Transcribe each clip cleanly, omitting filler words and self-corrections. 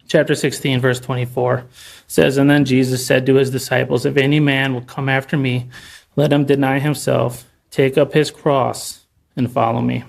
chapter 16, verse 24 says, "And then Jesus said to his disciples, if any man will come after me, let him deny himself, take up his cross, and follow me."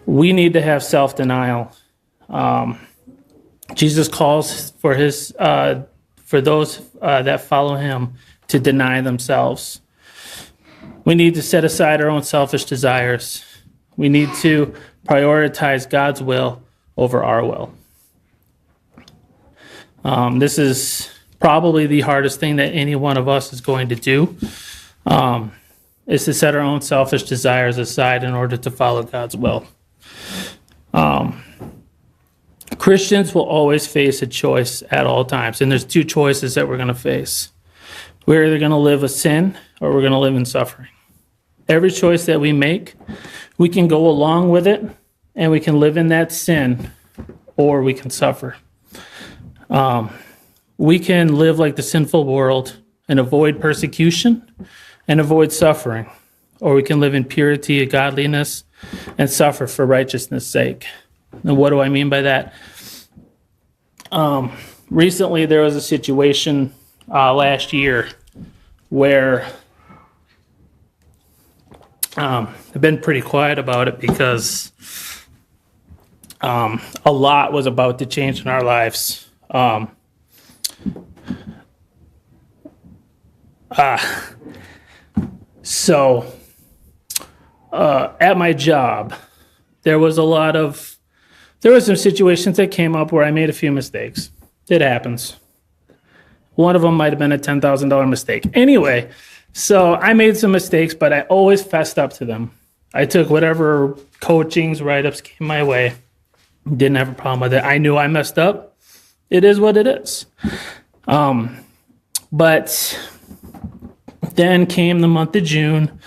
We need to have self-denial. Jesus calls for those that follow him to deny themselves. We need to set aside our own selfish desires. We need to prioritize God's will over our will. This is probably the hardest thing that any one of us is going to do, is to set our own selfish desires aside in order to follow God's will. Christians will always face a choice at all times, and there's two choices that we're going to face. We're either going to live a sin or we're going to live in suffering. Every choice that we make, we can go along with it, and we can live in that sin, or we can suffer. We can live like the sinful world and avoid persecution and avoid suffering, or we can live in purity and godliness and suffer for righteousness' sake. And what do I mean by that? Recently, there was a situation last year where I've been pretty quiet about it because a lot was about to change in our lives. So at my job, there was some situations that came up where I made a few mistakes. It happens. One of them might have been a $10,000 mistake. Anyway, so I made some mistakes, but I always fessed up to them. I took whatever coachings, write-ups came my way. Didn't have a problem with it. I knew I messed up. It is what it is. But then came the month of June,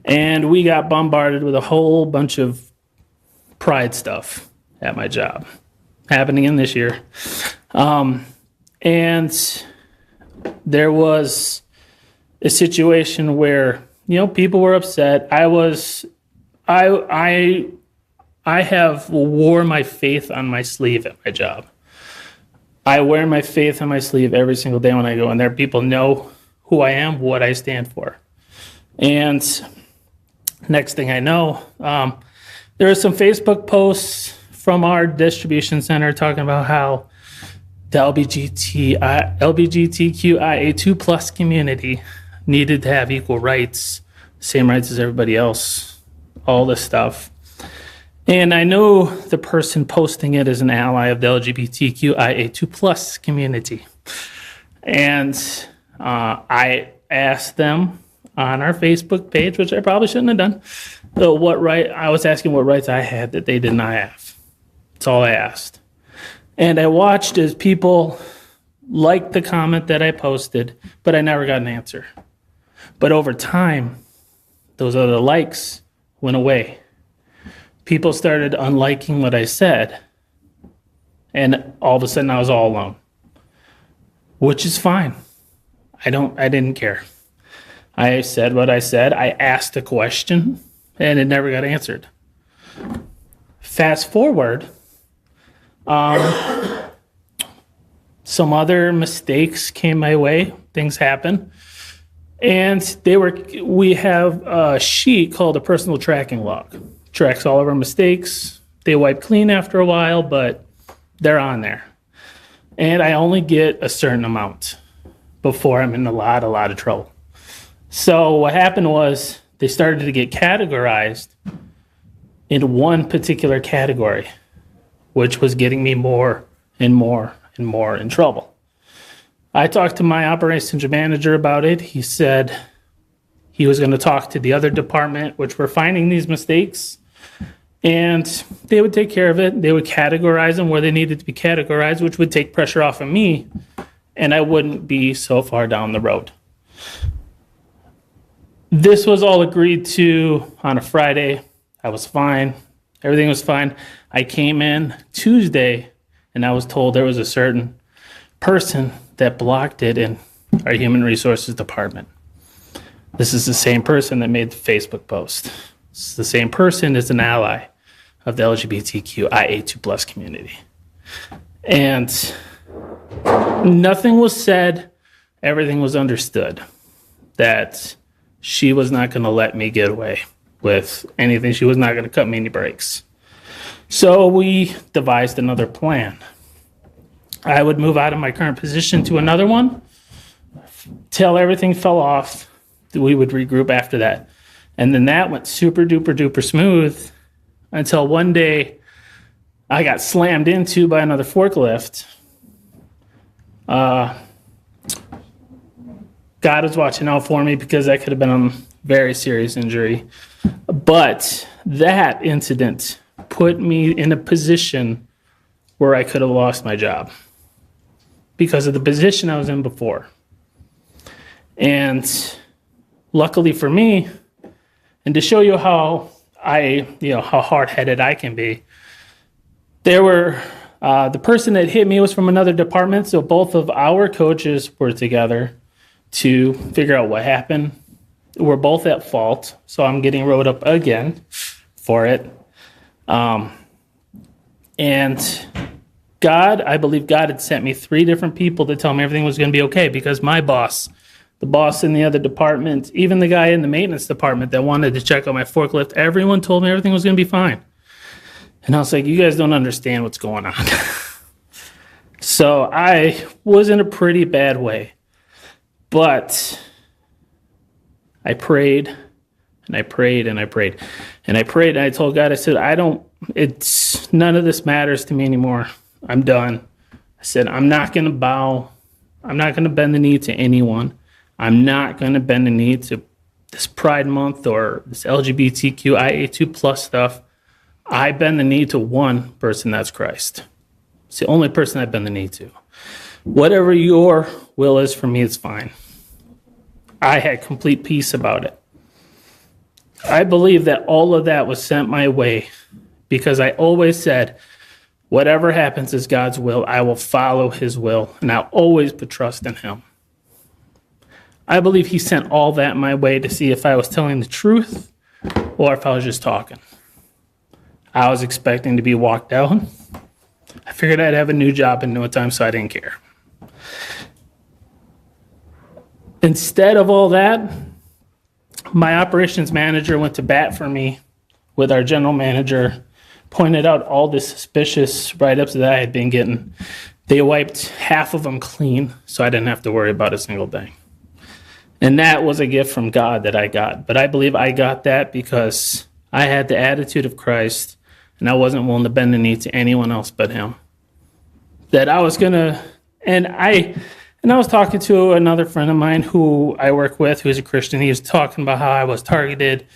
and we got bombarded with a whole bunch of pride stuff at my job happening in this year. And there was a situation where, people were upset. I have wore my faith on my sleeve at my job. I wear my faith on my sleeve every single day when I go in there. People know who I am, what I stand for. And next thing I know, there are some Facebook posts from our distribution center talking about how the LGBTQIA2 plus community needed to have equal rights, same rights as everybody else, all this stuff. And I know the person posting it is an ally of the LGBTQIA2 plus community. And I asked them on our Facebook page, which I probably shouldn't have done, I was asking what rights I had that they did not have. That's all I asked. And I watched as people liked the comment that I posted, but I never got an answer. But over time, those other likes went away. People started unliking what I said, and all of a sudden I was all alone, which is fine. I didn't care. I said what I said. I asked a question, and it never got answered. Fast forward, some other mistakes came my way. Things happen. And we have a sheet called a personal tracking log. Tracks all of our mistakes. They wipe clean after a while, but they're on there. And I only get a certain amount before I'm in a lot of trouble. So what happened was they started to get categorized in one particular category, which was getting me more and more and more in trouble. I talked to my operations manager about it. He said he was going to talk to the other department, which were finding these mistakes, and they would take care of it. They would categorize them where they needed to be categorized, which would take pressure off of me, and I wouldn't be so far down the road. This was all agreed to on a Friday. I was fine. Everything was fine. I came in Tuesday, and I was told there was a certain person that blocked it in our human resources department. This is the same person that made the Facebook post. It's the same person as an ally of the LGBTQIA2 plus community. And nothing was said. Everything was understood that she was not going to let me get away with anything. She was not going to cut me any breaks. So we devised another plan. I would move out of my current position to another one till everything fell off. We would regroup after that. And then that went super duper duper smooth until one day I got slammed into by another forklift. God was watching out for me because that could have been a very serious injury. But that incident put me in a position where I could have lost my job because of the position I was in before. And luckily for me, and to show you how how hard-headed I can be, there were the person that hit me was from another department, so both of our coaches were together to figure out what happened. We're both at fault, so I'm getting wrote up again for it. And God, I believe God had sent me 3 different people to tell me everything was going to be okay, because my boss, the boss in the other department, even the guy in the maintenance department that wanted to check out my forklift, everyone told me everything was going to be fine. And I was like, you guys don't understand what's going on. So I was in a pretty bad way. But I prayed, and I prayed, and I prayed. And I prayed, and I told God, I said, none of this matters to me anymore. I'm done. I said, I'm not going to bow. I'm not going to bend the knee to anyone. I'm not going to bend the knee to this Pride Month or this LGBTQIA2 plus stuff. I bend the knee to one person, that's Christ. It's the only person I bend the knee to. Whatever your will is for me, it's fine. I had complete peace about it. I believe that all of that was sent my way because I always said, whatever happens is God's will. I will follow his will, and I'll always put trust in him. I believe he sent all that my way to see if I was telling the truth or if I was just talking. I was expecting to be walked out. I figured I'd have a new job in no time, so I didn't care. Instead of all that, my operations manager went to bat for me with our general manager, pointed out all the suspicious write-ups that I had been getting. They wiped half of them clean, so I didn't have to worry about a single thing. And that was a gift from God that I got. But I believe I got that because I had the attitude of Christ, and I wasn't willing to bend the knee to anyone else but him. That I was going to, and I was talking to another friend of mine who I work with, who's a Christian. He was talking about how I was targeted,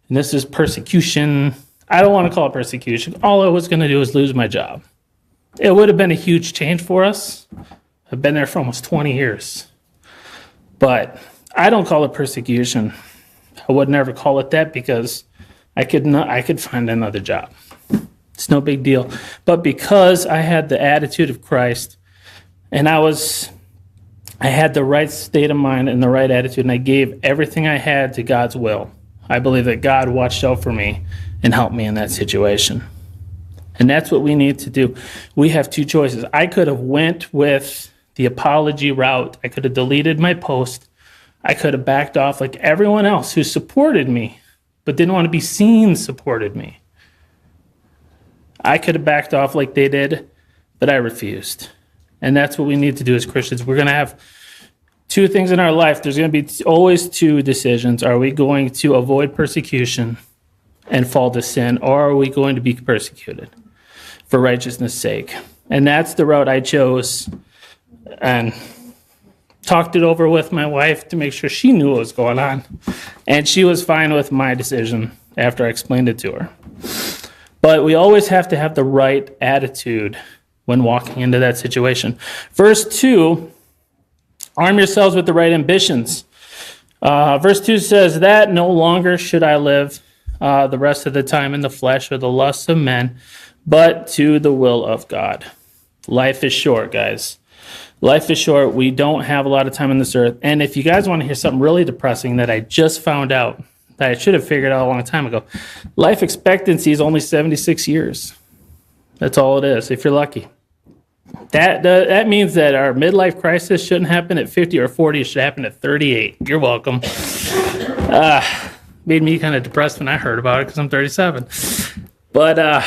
and this is persecution. I don't want to call it persecution. All I was going to do was lose my job. It would have been a huge change for us. I've been there for almost 20 years. But I don't call it persecution. I would never call it that because I could find another job. It's no big deal. But because I had the attitude of Christ, and I had the right state of mind and the right attitude, and I gave everything I had to God's will, I believe that God watched out for me and helped me in that situation. And that's what we need to do. We have 2 choices. I could have went with the apology route. I could have deleted my post. I could have backed off like everyone else who supported me but didn't want to be seen supported me. I could have backed off like they did, but I refused. And that's what we need to do as Christians. We're going to have 2 things in our life. There's going to be always 2 decisions. Are we going to avoid persecution and fall to sin, or are we going to be persecuted for righteousness' sake? And that's the route I chose, and talked it over with my wife to make sure she knew what was going on. And she was fine with my decision after I explained it to her. But we always have to have the right attitude when walking into that situation. Verse 2, arm yourselves with the right ambitions. Verse 2 says, that no longer should I live the rest of the time in the flesh or the lusts of men, but to the will of God. Life is short, guys. Life is short. We don't have a lot of time on this earth. And if you guys want to hear something really depressing that I just found out, that I should have figured out a long time ago, life expectancy is only 76 years. That's all it is, if you're lucky. That means that our midlife crisis shouldn't happen at 50 or 40. It should happen at 38. You're welcome. Made me kind of depressed when I heard about it because I'm 37. But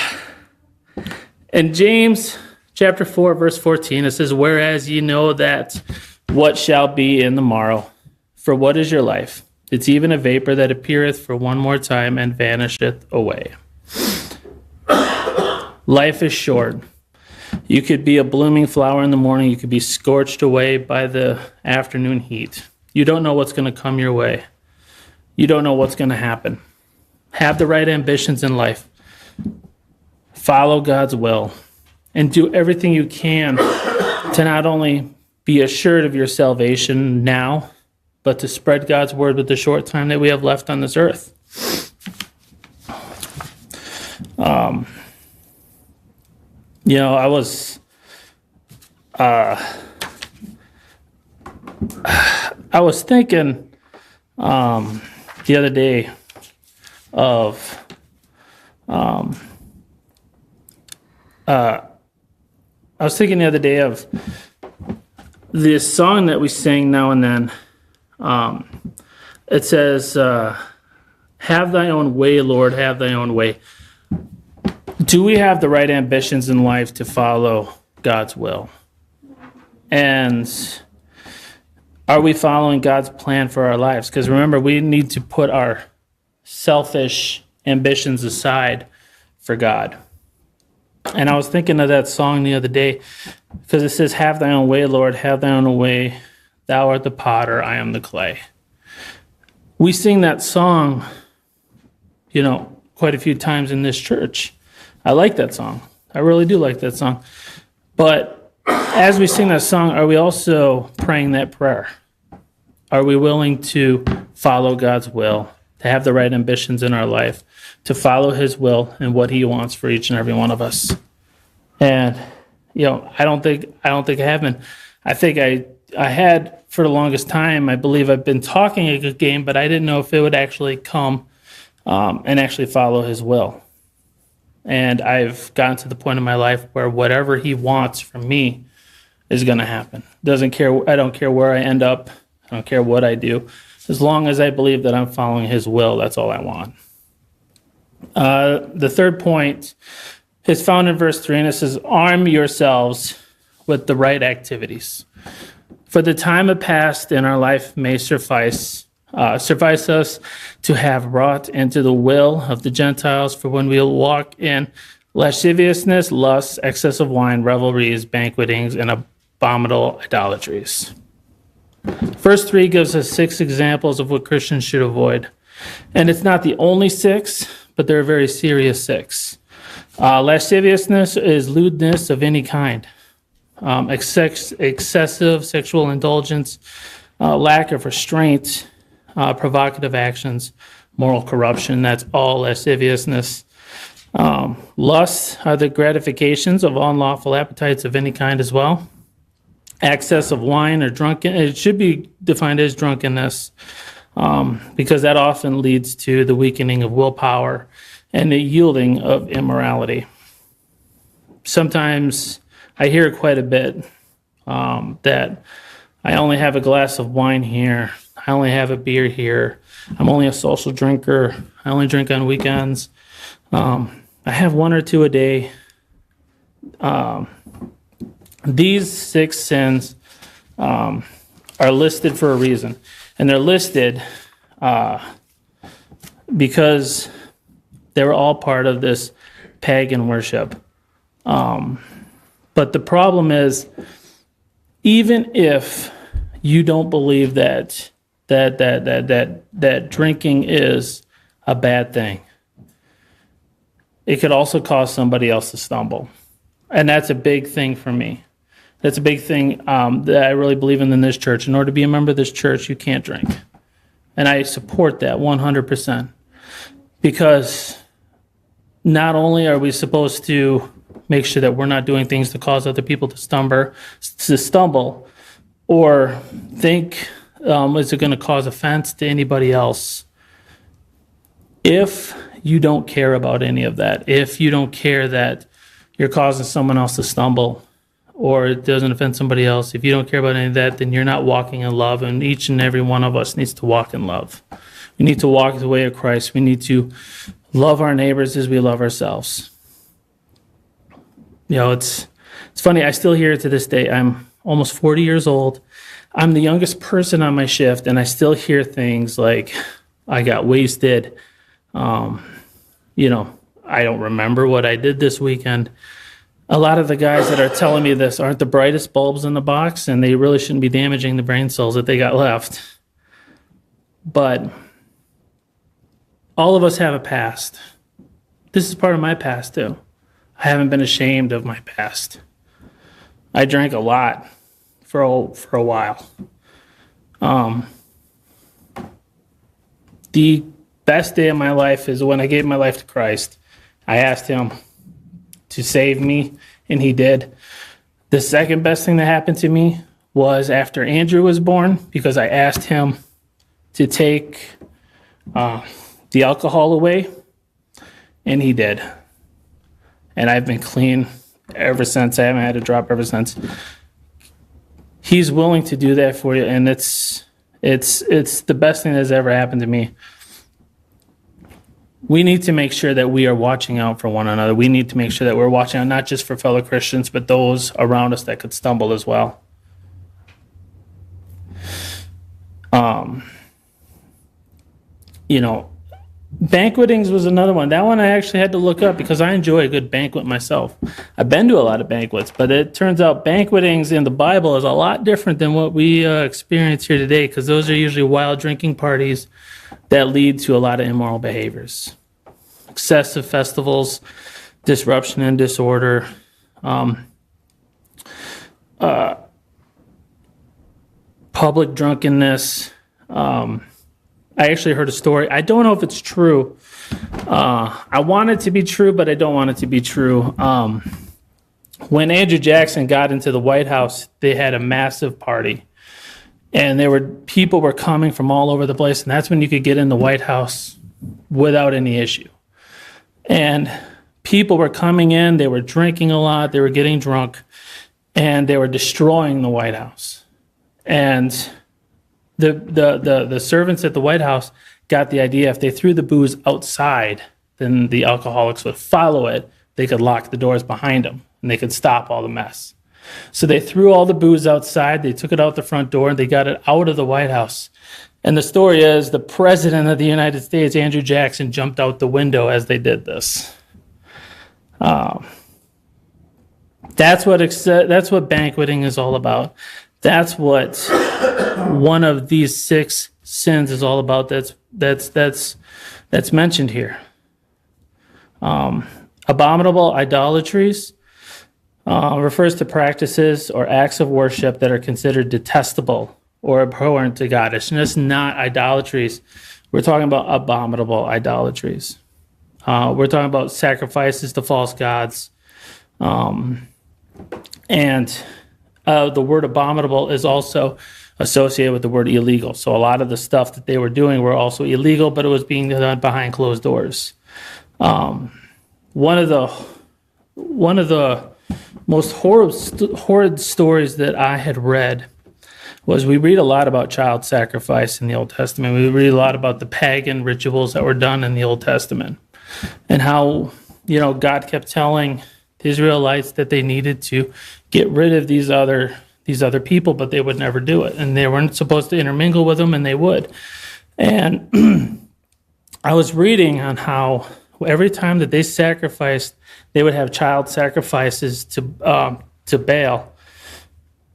in James chapter 4, verse 14, it says, "Whereas ye know that what shall be in the morrow, for what is your life? It's even a vapor that appeareth for one more time and vanisheth away." Life is short. You could be a blooming flower in the morning. You could be scorched away by the afternoon heat. You don't know what's going to come your way. You don't know what's going to happen. Have the right ambitions in life. Follow God's will. And do everything you can to not only be assured of your salvation now, but to spread God's word with the short time that we have left on this earth. I was thinking the other day of this song that we sing now and then. It says, "Have thy own way, Lord, have thy own way." Do we have the right ambitions in life to follow God's will? And are we following God's plan for our lives? Because remember, we need to put our selfish ambitions aside for God. And I was thinking of that song the other day because it says, "Have thy own way, Lord, have thy own way. Thou art the potter, I am the clay." We sing that song, quite a few times in this church. I like that song. I really do like that song. But as we sing that song, are we also praying that prayer? Are we willing to follow God's will, to have the right ambitions in our life, to follow his will and what he wants for each and every one of us? And, I don't think I have been. I think I had for the longest time. I believe I've been talking a good game, but I didn't know if it would actually come and actually follow his will. And I've gotten to the point in my life where whatever he wants from me is going to happen. I don't care where I end up. I don't care what I do. As long as I believe that I'm following his will, that's all I want. The third point is found in verse 3, and it says, "Arm yourselves with the right activities. For the time of past in our life may suffice us to have wrought into the will of the Gentiles, for when we walk in lasciviousness, lust, excess of wine, revelries, banquetings, and abominable idolatries." Verse 3 gives us 6 examples of what Christians should avoid. And it's not the only 6, but they're very serious 6. Lasciviousness is lewdness of any kind. Excessive sexual indulgence, lack of restraint, provocative actions, moral corruption. That's all lasciviousness. Lust are the gratifications of unlawful appetites of any kind as well. Excess of wine or drunken, it should be defined as drunkenness, because that often leads to the weakening of willpower and the yielding of immorality. Sometimes I hear quite a bit that I only have a glass of wine here. I only have a beer here. I'm only a social drinker. I only drink on weekends. I have 1 or 2 a day. These 6 sins are listed for a reason. And they're listed because they were all part of this pagan worship. But the problem is, even if you don't believe that drinking is a bad thing, it could also cause somebody else to stumble. And that's a big thing for me. That's a big thing that I really believe in this church. In order to be a member of this church, you can't drink. And I support that 100%. Because not only are we supposed to make sure that we're not doing things to cause other people to stumble, or think, is it going to cause offense to anybody else? If you don't care about any of that, if you don't care that you're causing someone else to stumble, or it doesn't offend somebody else, if you don't care about any of that, then you're not walking in love, and each and every one of us needs to walk in love. We need to walk the way of Christ. We need to love our neighbors as we love ourselves. It's funny, I still hear it to this day. I'm almost 40 years old. I'm the youngest person on my shift, and I still hear things like, I got wasted. I don't remember what I did this weekend. A lot of the guys that are telling me this aren't the brightest bulbs in the box, and they really shouldn't be damaging the brain cells that they got left. But all of us have a past. This is part of my past, too. I haven't been ashamed of my past. I drank a lot for a while. The best day of my life is when I gave my life to Christ. I asked him to save me, and he did. The second best thing that happened to me was after Andrew was born, because I asked him to take the alcohol away, and he did. And I've been clean ever since. I haven't had a drop ever since. He's willing to do that for you, and it's the best thing that's ever happened to me. We need to make sure that we are watching out for one another. We need to make sure that we're watching out not just for fellow Christians, but those around us that could stumble as well. Banquetings was another one. That one I actually had to look up because I enjoy a good banquet myself. I've been to a lot of banquets, but it turns out banquetings in the Bible is a lot different than what we experience here today, because those are usually wild drinking parties that lead to a lot of immoral behaviors. Excessive festivals, disruption and disorder, public drunkenness. I actually heard a story. I don't know if it's true. I want it to be true, but I don't want it to be true. When Andrew Jackson got into the White House, they had a massive party. And people were coming from all over the place, and that's when you could get in the White House without any issue. And people were coming in, they were drinking a lot, they were getting drunk, and they were destroying the White House. And the servants at the White House got the idea if they threw the booze outside, then the alcoholics would follow it. They could lock the doors behind them, and they could stop all the mess. So they threw all the booze outside, they took it out the front door, and they got it out of the White House. And the story is the President of the United States, Andrew Jackson, jumped out the window as they did this. That's what banqueting is all about. That's what one of these 6 sins is all about. That's mentioned here. Abominable idolatries refers to practices or acts of worship that are considered detestable or abhorrent to God. It's just not idolatries. We're talking about abominable idolatries. We're talking about sacrifices to false gods. And the word abominable is also associated with the word illegal. So a lot of the stuff that they were doing were also illegal, but it was being done behind closed doors. One of the most horrid stories that I had read was we read a lot about child sacrifice in the Old Testament. We read a lot about the pagan rituals that were done in the Old Testament and how, God kept telling the Israelites that they needed to get rid of these other people, but they would never do it. And they weren't supposed to intermingle with them, and they would. And I was reading on how every time that they sacrificed, they would have child sacrifices to Baal.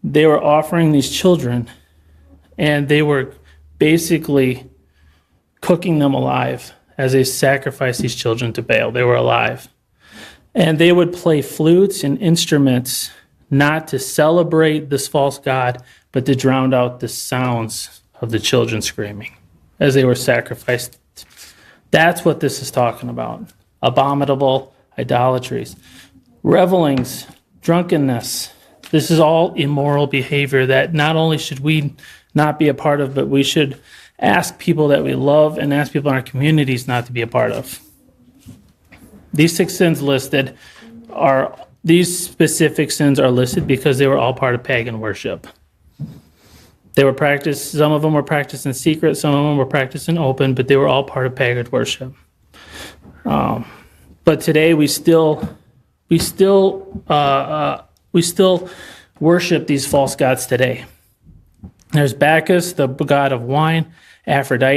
They were offering these children, and they were basically cooking them alive as they sacrificed these children to Baal. They were alive. And they would play flutes and instruments not to celebrate this false god, but to drown out the sounds of the children screaming as they were sacrificed. That's what this is talking about. Abominable idolatries. Revelings, drunkenness. This is all immoral behavior that not only should we not be a part of, but we should ask people that we love and ask people in our communities not to be a part of. These 6 sins listed are these specific sins are listed because they were all part of pagan worship. They were practiced, some of them were practiced in secret, some of them were practiced in open, but they were all part of pagan worship. But today we still worship these false gods today. There's Bacchus, the god of wine, Aphrodite,